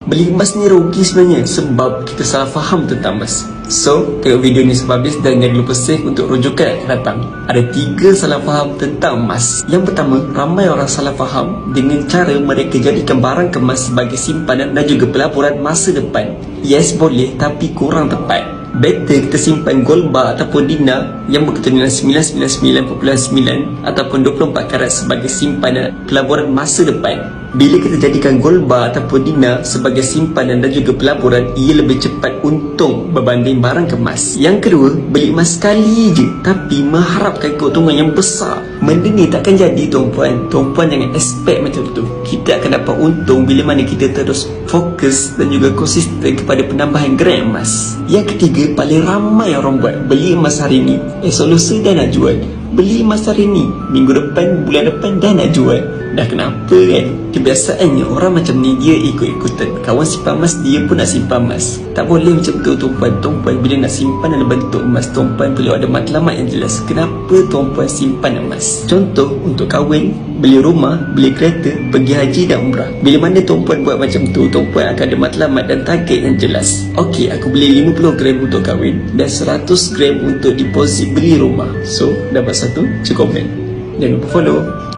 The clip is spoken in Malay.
beli emas ni rugi sebenarnya sebab kita salah faham tentang emas. So, tengok video ni sampai habis dan jangan lupa save untuk rujukan yang akan datang. Ada 3 salah faham tentang emas. Yang pertama, ramai orang salah faham dengan cara mereka jadikan barang kemas sebagai simpanan dan juga pelaburan masa depan. Yes, boleh, tapi kurang tepat. Better kita simpan gold bar ataupun dinar yang berketurunan 999.9 ataupun 24 karat sebagai simpanan pelaburan masa depan. Bila kita jadikan gold bar ataupun dinar sebagai simpanan dan juga pelaburan, ia lebih cepat untung berbanding barang kemas. Yang kedua, beli emas sekali je tapi mengharapkan keuntungan yang besar. Benda ni takkan jadi tuan-puan. Tuan-puan jangan expect macam tu. Kita akan dapat untung bila mana kita terus fokus dan juga konsisten kepada penambahan gram emas. Yang ketiga, paling ramai orang buat, beli emas hari ni, esok lusa dah nak jual. Beli emas hari ni, minggu depan, bulan depan dah nak jual. Dah kenapa kan? Kebiasaannya orang macam ni, dia ikut-ikutan. Kawan simpan emas, dia pun nak simpan emas. Tak boleh macam tu tuan-puan. Tuan-puan bila nak simpan dalam bentuk emas, tuan-puan perlu ada matlamat yang jelas. Kenapa tuan-puan simpan emas? Contoh, untuk kahwin, beli rumah, beli kereta, pergi haji dan umrah. Bila mana tuan-puan buat macam tu, tuan-puan akan ada matlamat dan target yang jelas. Okey, aku beli 50 gram untuk kahwin dan 100 gram untuk deposit beli rumah. So, dapat 1, cukup kan? Jangan lupa follow.